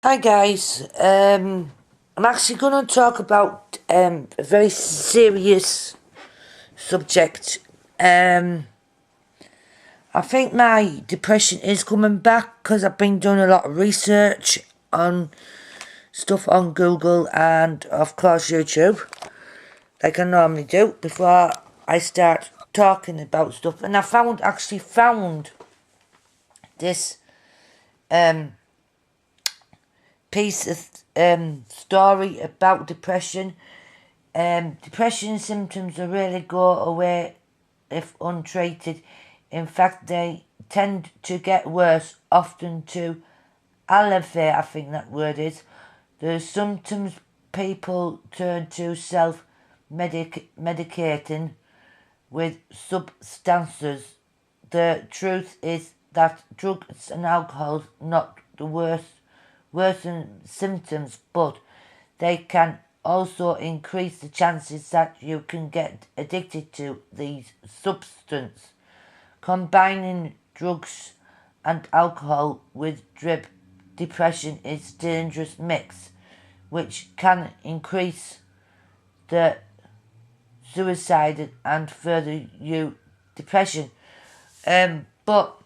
Hi guys, I'm actually going to talk about a very serious subject. I think my depression is coming back because I've been doing a lot of research on stuff on Google and of course YouTube, like I normally do before I start talking about stuff. And I found this um, piece of story about depression. Depression symptoms will really go away if untreated. In fact, they tend to get worse, often to alleviate, I think that word is. The symptoms people turn to self-medicating with substances. The truth is that drugs and alcohol not the worsen symptoms, but they can also increase the chances that you can get addicted to these substances. Combining drugs and alcohol with depression is a dangerous mix, which can increase the suicide and further you depression. But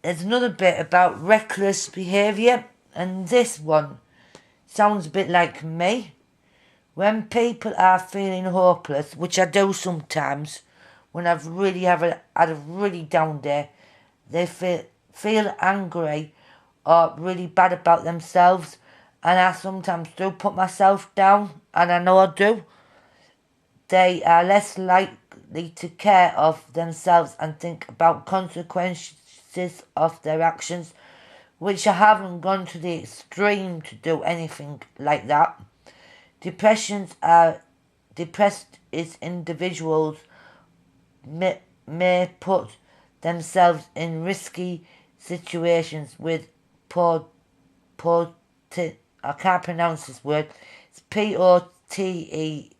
there's another bit about reckless behaviour, and this one sounds a bit like me. When people are feeling hopeless, which I do sometimes, when I've really had a really down day, they feel angry or really bad about themselves, and I sometimes do put myself down, and I know I do. They are less likely to care of themselves and think about consequences of their actions, which I haven't gone to the extreme to do anything like that. Depressed is individuals may put themselves in risky situations with I can't pronounce this word. It's POTENTILLY,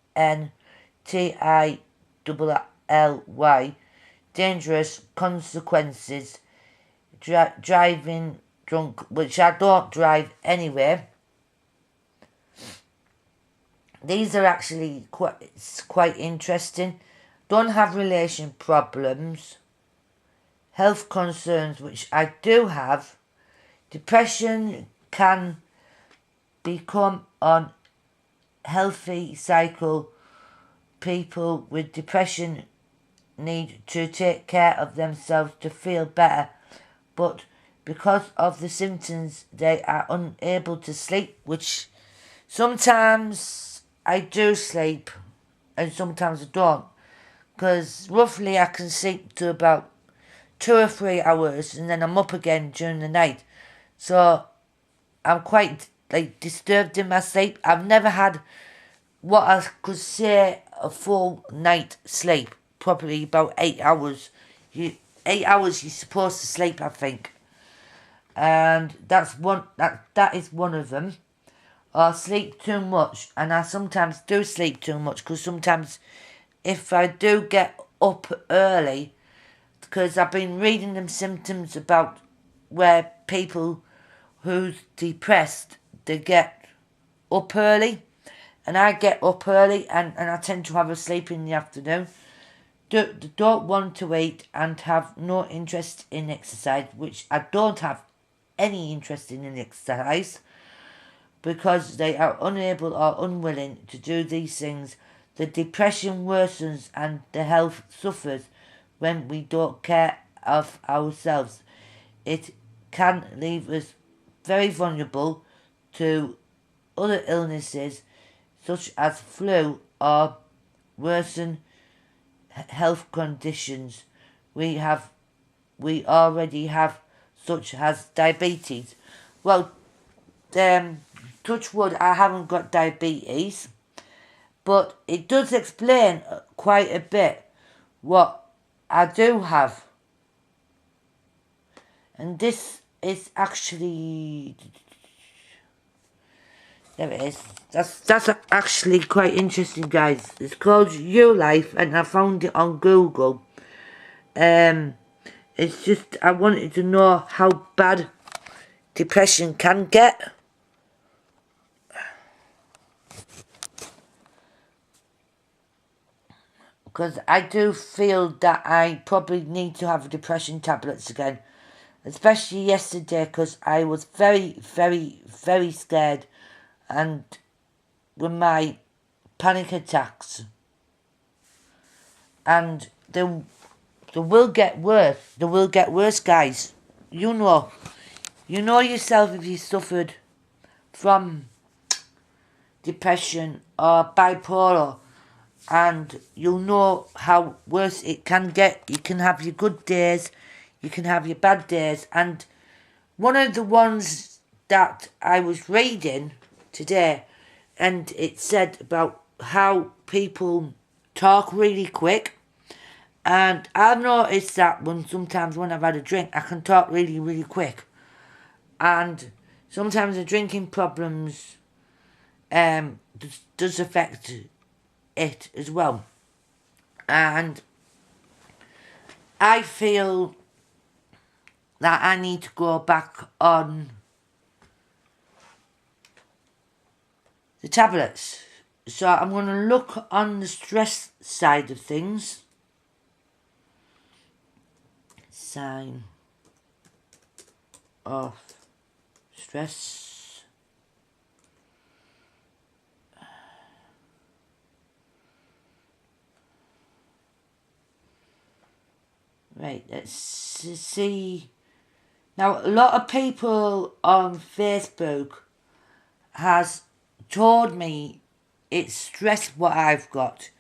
dangerous consequences. Driving drunk, which I don't drive anyway. These are actually quite interesting. Don't have relation problems, health concerns, which I do have. Depression can become an unhealthy cycle. People with depression need to take care of themselves to feel better, but because of the symptoms they are unable to sleep, which sometimes I do sleep and sometimes I don't, because roughly I can sleep to about 2 or 3 hours and then I'm up again during the night. So I'm quite disturbed in my sleep. I've never had what I could say a full night sleep, probably about 8 hours. 8 hours you're supposed to sleep, I think, and that is one of them. Or sleep too much, and I sometimes do sleep too much because sometimes if I do get up early, because I've been reading them symptoms about where people who's depressed, they get up early, and I get up early and I tend to have a sleep in the afternoon. Don't want to eat and have no interest in exercise, which I don't have any interest in exercise, because they are unable or unwilling to do these things. The depression worsens and the health suffers when we don't care of ourselves. It can leave us very vulnerable to other illnesses such as flu or worsen health conditions we already have, such as diabetes. Well, touch wood, I haven't got diabetes, but it does explain quite a bit what I do have. And this is actually, there it is. That's actually quite interesting, guys. It's called Your Life, and I found it on Google. It's just I wanted to know how bad depression can get. Because I do feel that I probably need to have depression tablets again. Especially yesterday, because I was very, very, very scared and with my panic attacks. And they will get worse. They will get worse, guys. You know yourself if you suffered from depression or bipolar, and you'll know how worse it can get. You can have your good days, you can have your bad days, and one of the ones that I was reading today, and it said about how people talk really quick, and I've noticed that sometimes when I've had a drink, I can talk really, really quick, and sometimes the drinking problems does affect it as well. And I feel that I need to go back on the tablets. So I'm going to look on the stress side of things. Sign of stress. Right, let's see. Now, a lot of people on Facebook has told me it's stress what I've got.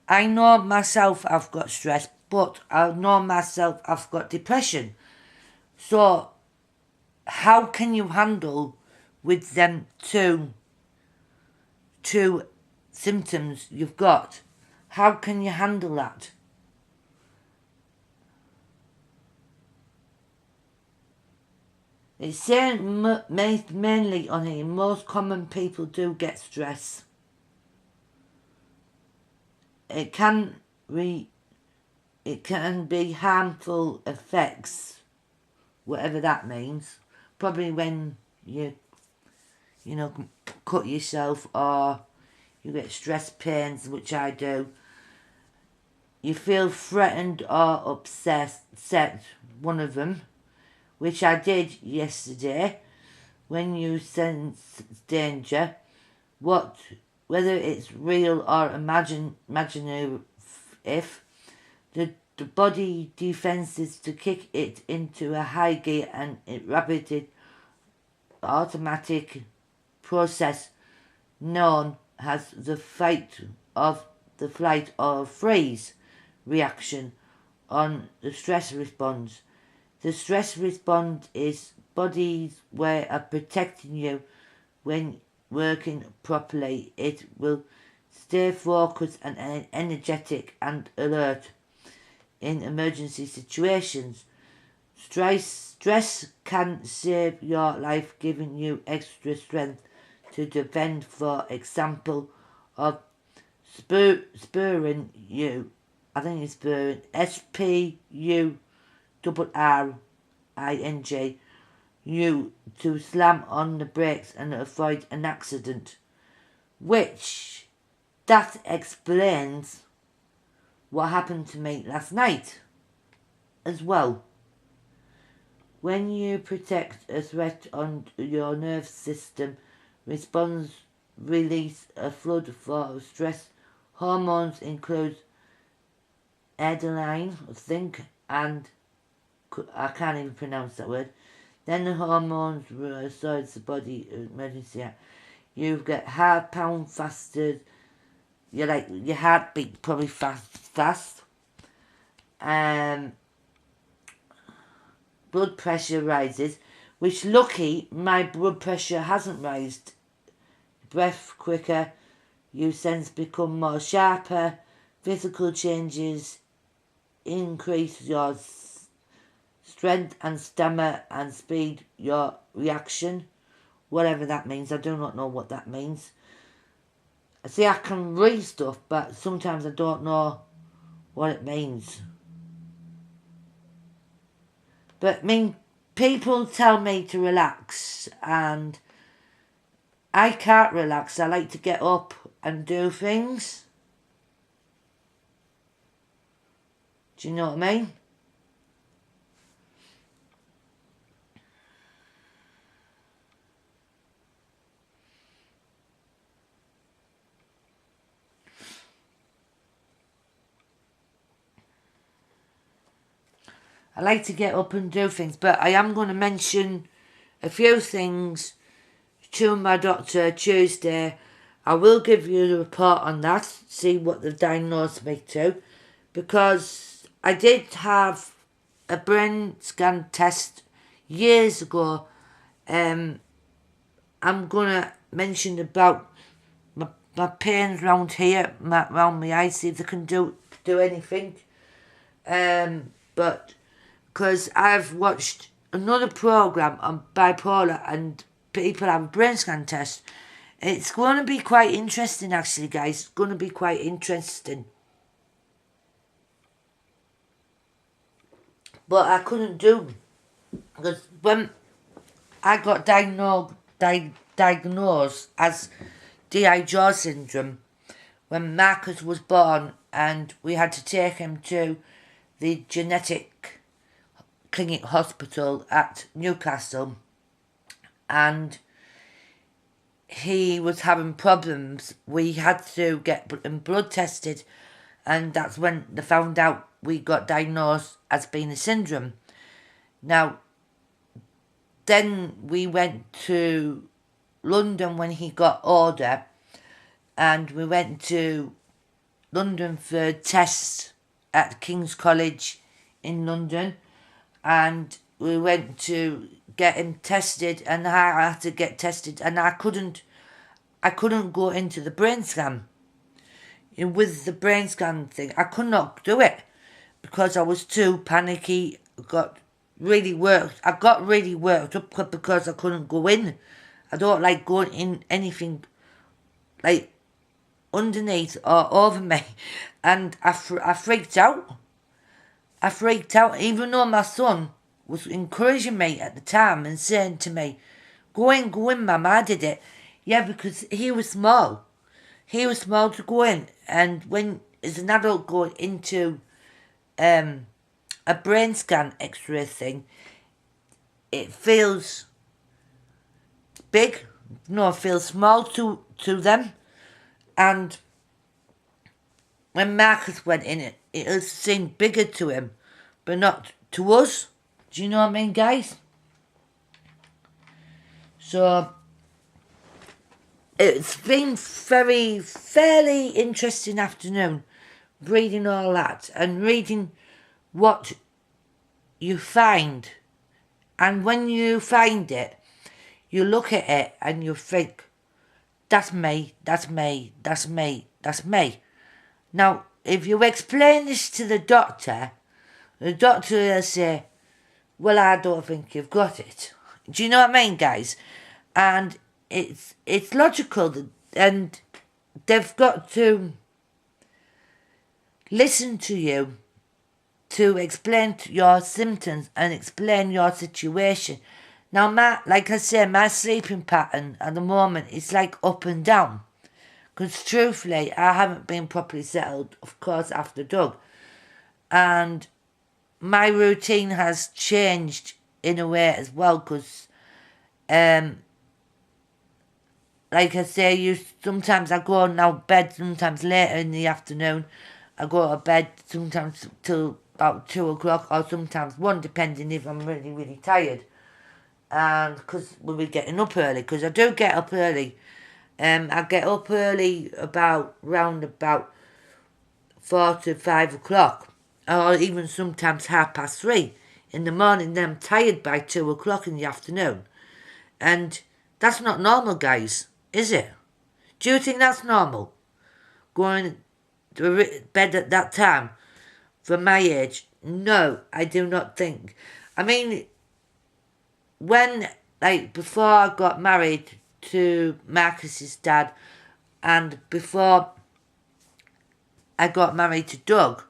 I know myself I've got stress, but I know myself I've got depression. So, how can you handle with them two symptoms you've got? How can you handle that? It's saying mainly on here, most common people do get stress. It can be harmful effects, whatever that means. Probably when you cut yourself or you get stress pains, which I do. You feel threatened or upset, one of them, which I did yesterday. When you sense danger, whether it's real or imaginary, if the body defenses to kick it into a high gear, and it rapid automatic process known as the flight or freeze reaction on the stress response. The stress response is body's way of protecting you. When working properly, it will stay focused and energetic and alert in emergency situations. Stress can save your life, giving you extra strength to defend, for example, of spurring you. I think it's spurring. SPURRING you to slam on the brakes and avoid an accident. Which, that explains what happened to me last night as well. When you protect a threat on your nerve system response, release a flood for stress hormones include adrenaline, I think, and I can't even pronounce that word. Then the hormones restores the body emergency. You get heart pound faster. Your heartbeat probably fast. Blood pressure rises, which lucky my blood pressure hasn't raised. Breath quicker. You sense become more sharper. Physical changes increase your strength and stamina and speed your reaction, whatever that means. I do not know what that means. See, I can read stuff, but sometimes I don't know what it means. But people tell me to relax, and I can't relax. I like to get up and do things. Do you know what I mean? I like to get up and do things, but I am going to mention a few things to my doctor Tuesday. I will give you the report on that, see what they've diagnosed me to, because I did have a brain scan test years ago. I'm going to mention about my pains round here, round my eyes, see if they can do anything. But because I've watched another program on bipolar and people have a brain scan test. It's going to be quite interesting, actually, guys. It's going to be quite interesting. But I couldn't do, because when I got diagnosed as DI-jaw syndrome, when Marcus was born, and we had to take him to the genetic clinic hospital at Newcastle, and he was having problems. We had to get him blood tested, and that's when they found out we got diagnosed as being a syndrome. Now, then we went to London when he got older, and we went to London for tests at King's College in London, and we went to get him tested, and I had to get tested, and I couldn't go into the brain scan. With the brain scan thing, I could not do it because I was too panicky. I got really worked up because I couldn't go in. I don't like going in anything like underneath or over me, and I freaked out. Even though my son was encouraging me at the time and saying to me, go in, Mum, I did it. Yeah, because he was small. He was small to go in, and when as an adult going into a brain scan x-ray thing, it feels big. No, it feels small to them. And when Marcus went in, it seemed bigger to him, but not to us. Do you know what I mean, guys? So it's been fairly interesting afternoon reading all that and reading what you find. And when you find it, you look at it and you think, that's me, that's me, that's me, that's me. Now, if you explain this to the doctor will say, well, I don't think you've got it. Do you know what I mean, guys? And it's logical, and they've got to listen to you to explain your symptoms and explain your situation. Now, like I say, my sleeping pattern at the moment is like up and down. Because truthfully, I haven't been properly settled, of course, after Doug. And my routine has changed in a way as well, because, like I say, sometimes I go now bed sometimes later in the afternoon. I go to bed sometimes till about 2 o'clock, or sometimes 1, depending if I'm really, really tired. And because we'll be getting up early, because I do get up early. I get up early round about 4 to 5 o'clock, or even sometimes 3:30 in the morning. Then I'm tired by 2 o'clock in the afternoon. And that's not normal, guys, is it? Do you think that's normal? Going to bed at that time for my age? No, I do not think. I mean, before I got married to Marcus's dad, and before I got married to Doug,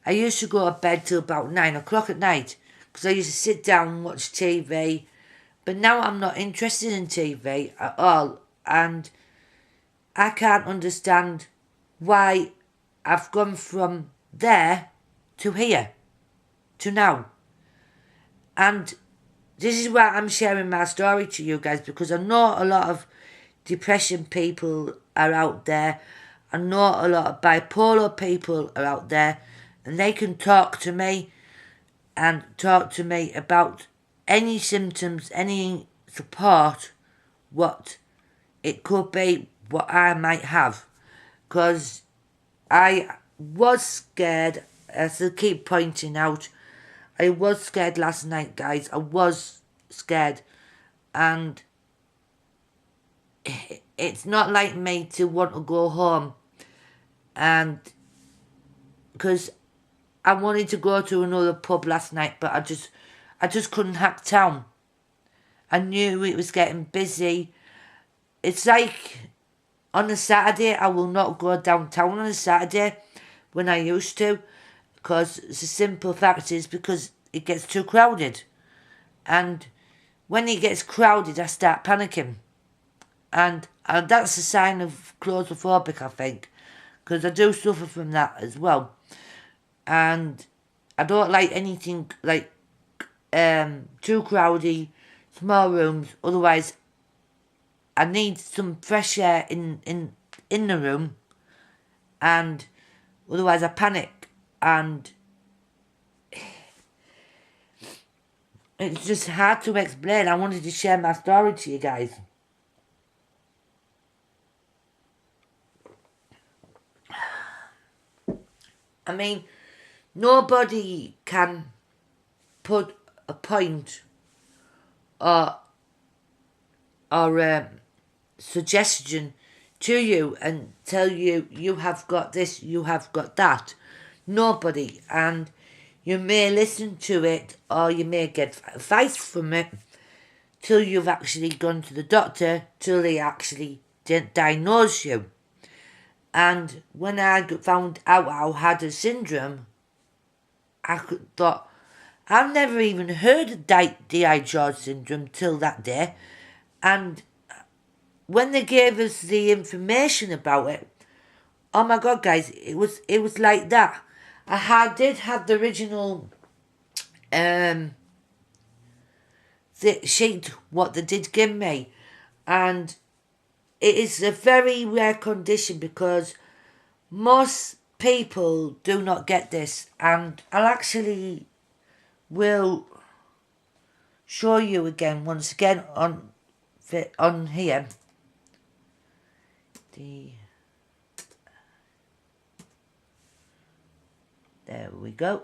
I used to go to bed till about 9 o'clock at night, because I used to sit down and watch TV, but now I'm not interested in TV at all, and I can't understand why I've gone from there to here, to now. And this is why I'm sharing my story to you guys, because I know a lot of depression people are out there. I know a lot of bipolar people are out there, and they can talk to me and talk to me about any symptoms, any support, what it could be, what I might have. Because I was scared, as I keep pointing out, I was scared last night, guys. I was scared. And it's not like me to want to go home. And because I wanted to go to another pub last night, but I just couldn't hack town. I knew it was getting busy. It's like on a Saturday, I will not go downtown on a Saturday when I used to, because the simple fact is because it gets too crowded. And when it gets crowded, I start panicking. And that's a sign of claustrophobic, I think, because I do suffer from that as well. And I don't like anything like too crowded, small rooms. Otherwise, I need some fresh air in the room, and otherwise I panic. And it's just hard to explain. I wanted to share my story to you guys. I mean, nobody can put a point or suggestion to you and tell you you have got this, you have got that. Nobody. And you may listen to it or you may get advice from it till you've actually gone to the doctor, till they actually diagnose you. And when I found out I had a syndrome, I thought, I've never even heard of DI syndrome till that day. And when they gave us the information about it, oh my God, guys, it was like that. Did have the original the sheet what they did give me, and it is a very rare condition because most people do not get this, and I'll actually will show you again once again on here. There we go.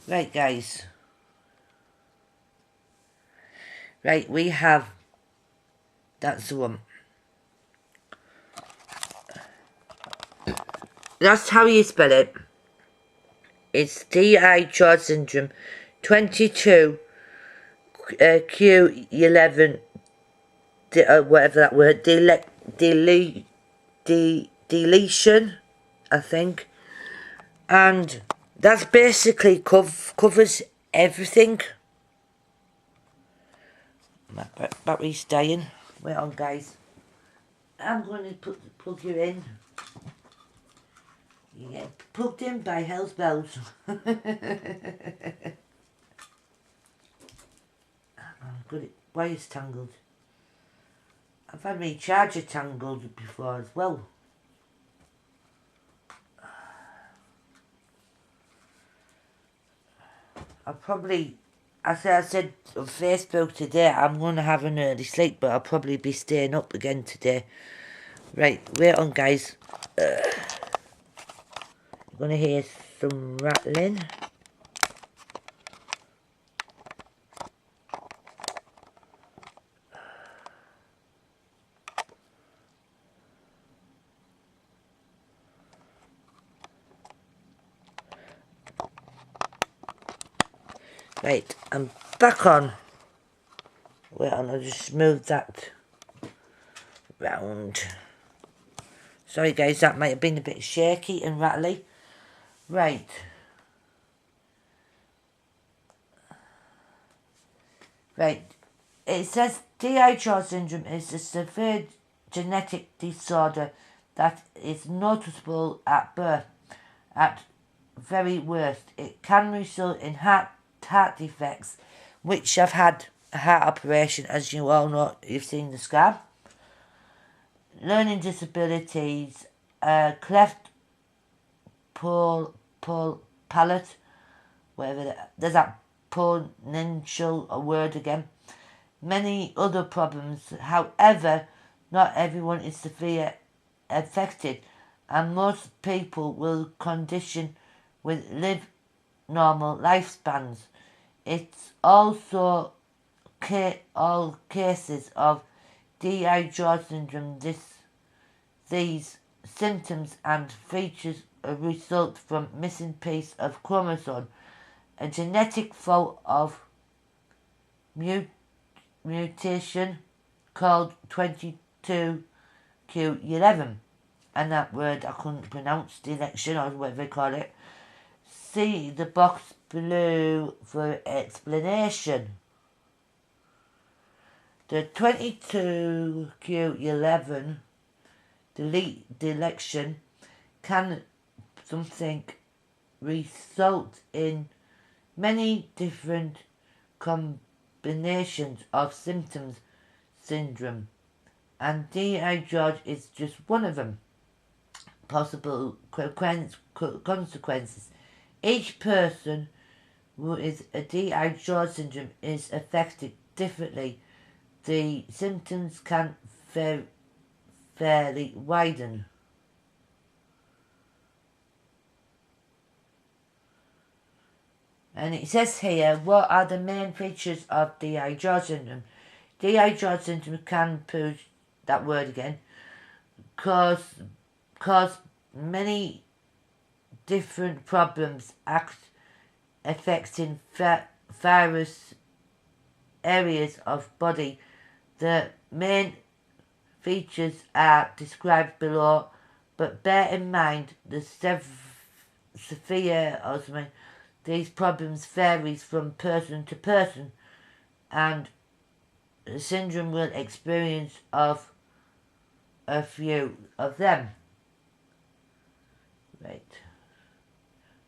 Right, guys. Right, we have, that's the one. That's how you spell it. It's DI syndrome 22 Q11 whatever that word, deletion, I think. And that's basically covers everything. My battery's dying. Wait on, guys. I'm going to plug you in. You get plugged in by Hell's Bells. Wire's tangled. I've had my charger tangled before as well. I'll probably, as I said on Facebook today, I'm going to have an early sleep, but I'll probably be staying up again today. Right, wait on, guys. You're going to hear some rattling. Right, I'm back on. Wait on, I'll just move that round. Sorry guys, that might have been a bit shaky and rattly. Right. Right. It says DHR syndrome is a severe genetic disorder that is noticeable at birth. At very worst, it can result in heart defects, which I've had a heart operation, as you all know. You've seen the scar. Learning disabilities, cleft palate, whatever. There's that pronuncial word again. Many other problems. However, not everyone is severely affected, and most people will condition with live normal lifespans. It's also all cases of DHR syndrome. These symptoms and features result from missing piece of chromosome, a genetic fault of mutation called 22q11, and that word I couldn't pronounce, deletion or whatever they call it. See the box below for explanation. The 22q11 deletion can result in many different combinations of symptoms syndrome, and DHR is just one of them. Possible consequences. Each person who is a DHR syndrome is affected differently. The symptoms can fairly widen. And it says here, what are the main features of DHR syndrome? DHR syndrome can, push that word again, cause many different problems affecting various areas of body. The main features are described below, but bear in mind the severe these problems varies from person to person, and the syndrome will experience of a few of them. Right.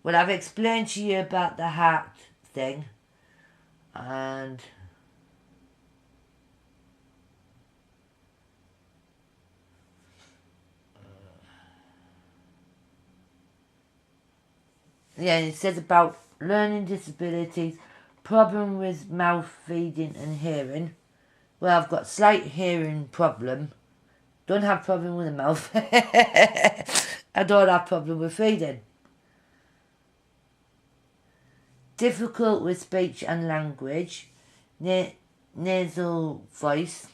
Well, I've explained to you about the heart thing, and yeah, it says about learning disabilities, problem with mouth feeding and hearing. Well, I've got slight hearing problem. Don't have problem with the mouth. I don't have problem with feeding. Difficult with speech and language. Nasal voice.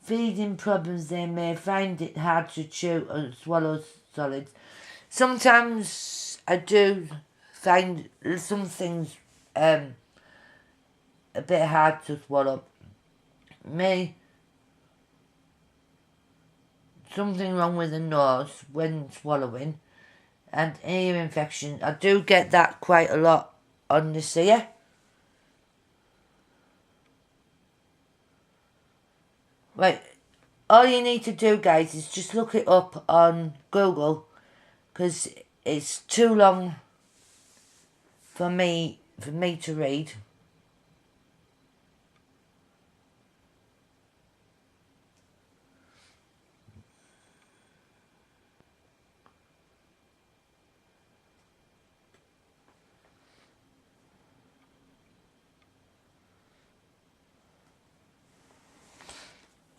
Feeding problems, they may find it hard to chew or swallow solids. Sometimes I do find some things a bit hard to swallow. Something wrong with the nose when swallowing, and ear infection. I do get that quite a lot on this ear. Right, all you need to do, guys, is just look it up on Google, because it's too long for me to read.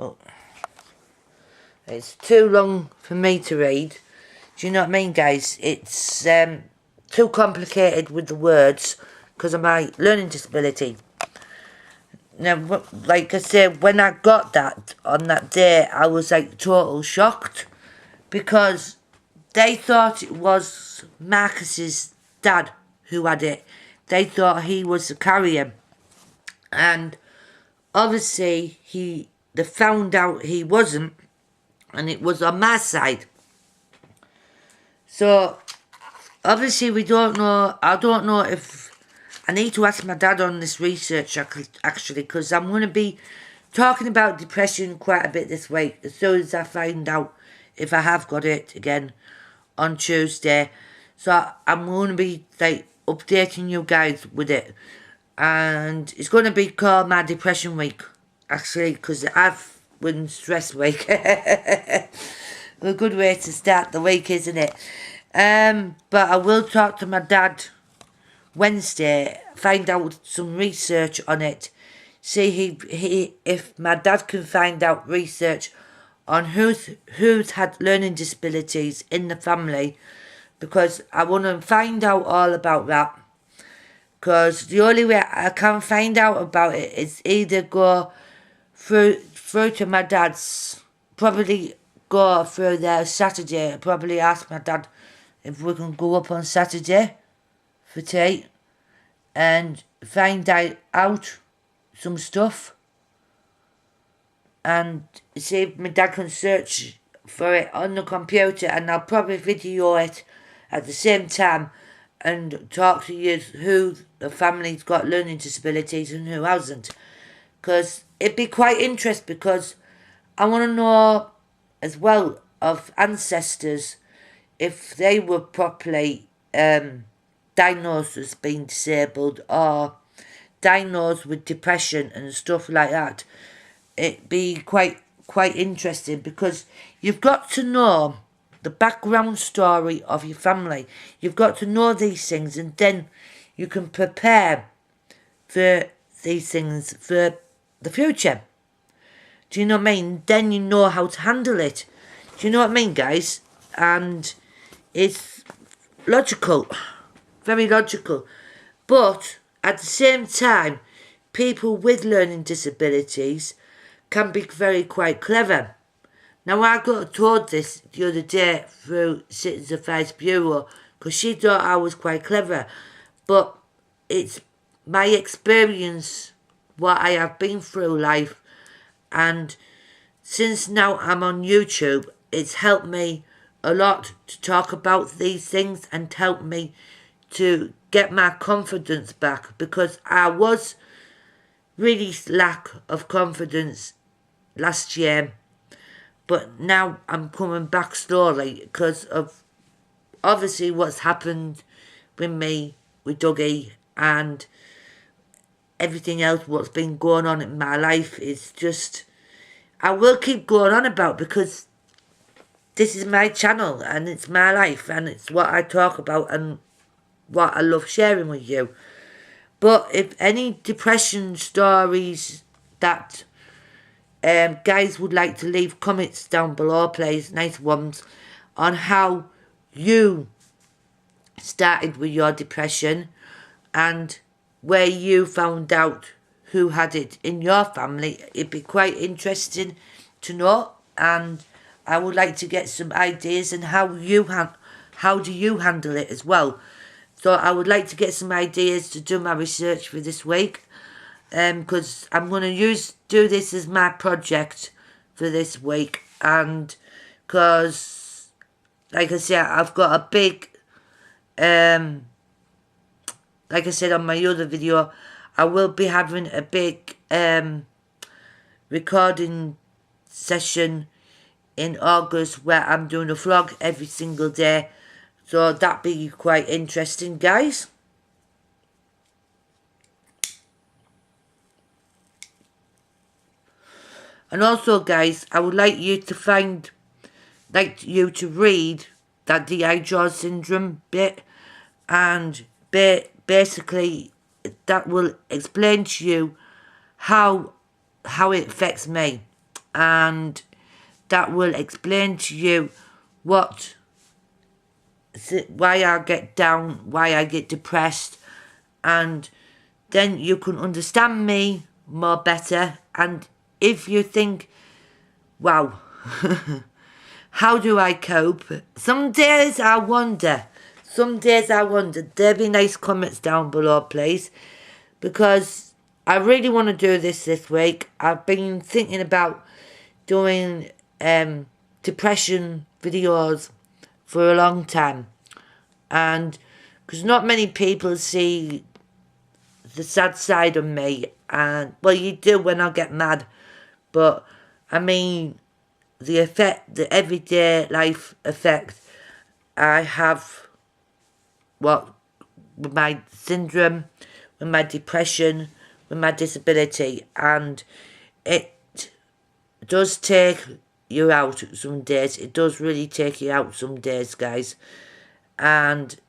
Oh. It's too long for me to read. Do you know what I mean, guys? It's too complicated with the words because of my learning disability. Now, like I said, when I got that on that day, I was like total shocked because they thought it was Marcus's dad who had it. They thought he was the carrier, and obviously they found out he wasn't, and it was on my side. So obviously we don't know. I don't know if I need to ask my dad on this research, actually, because I'm going to be talking about depression quite a bit this week, as soon as I find out if I have got it again on Tuesday. So I'm going to be, like, updating you guys with it. And it's going to be called my depression week, actually, because I've been stress week. A good way to start the week, isn't it? But I will talk to my dad Wednesday, find out some research on it, see if my dad can find out research on who's had learning disabilities in the family, because I want to find out all about that. Because the only way I can find out about it is either go through to my dad's, probably go through there Saturday, probably ask my dad if we can go up on Saturday for tea and find out some stuff and see if my dad can search for it on the computer, and I'll probably video it at the same time and talk to you who the family's got learning disabilities and who hasn't, because it'd be quite interesting, because I want to know as well of ancestors if they were properly diagnosed as being disabled or diagnosed with depression and stuff like that. It'd be quite interesting, because you've got to know the background story of your family. You've got to know these things, and then you can prepare for these things for the future. Do you know what I mean? Then you know how to handle it. Do you know what I mean, guys? And it's logical, very logical. But at the same time, people with learning disabilities can be quite clever. Now, I got told this the other day through Citizens Affairs Bureau, because she thought I was quite clever. But it's my experience, what I have been through life, and since now I'm on YouTube, it's helped me a lot to talk about these things and help me to get my confidence back, because I was really lack of confidence last year, but now I'm coming back slowly because of obviously what's happened with me, with Dougie, and everything else what's been going on in my life. Is just, I will keep going on about, because this is my channel and it's my life and it's what I talk about and what I love sharing with you. But if any depression stories that guys would like to leave comments down below, please, nice ones, on how you started with your depression and where you found out who had it in your family. It'd be quite interesting to know, and I would like to get some ideas on how do you handle it as well. So I would like to get some ideas to do my research for this week, because I'm going to do this as my project for this week, and because, like I said, I've got a big, like I said on my other video, I will be having a big recording session in August where I'm doing a vlog every single day, so that'd be quite interesting, guys. And also, guys, I would like you to read that dehydration syndrome bit, and basically that will explain to you how it affects me, and that will explain to you why I get down, why I get depressed, and then you can understand me more better. And if you think, wow, how do I cope? Some days I wonder. There'll be nice comments down below, please, because I really want to do this week. I've been thinking about doing depression videos for a long time, and because not many people see the sad side of me, and well, you do when I get mad, but I mean the effect, the everyday life effect I have, what, with my syndrome, with my depression, with my disability, and it does take you out some days. It does really take you out some days, guys, and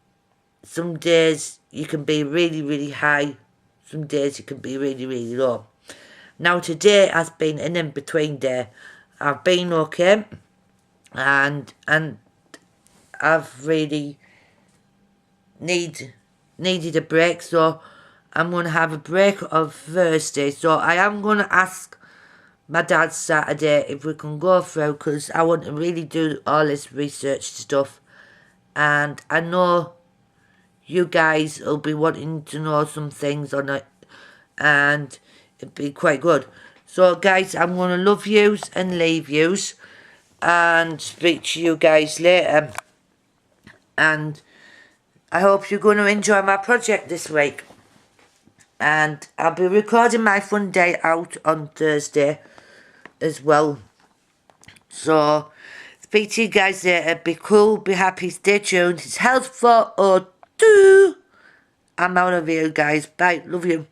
some days you can be really, really high, some days you can be really, really low. Now today has been an in-between day. I've been okay, and I've really needed a break, so I'm going to have a break of Thursday. So I am going to ask my dad Saturday if we can go through, because I want to really do all this research stuff, and I know you guys will be wanting to know some things on it, and it'd be quite good. So guys, I'm going to love yous and leave yous, and speak to you guys later, and I hope you're going to enjoy my project this week. And I'll be recording my fun day out on Thursday as well. So, speak to you guys later. Be cool, be happy, stay tuned. It's Health 402. I'm out of here, guys. Bye. Love you.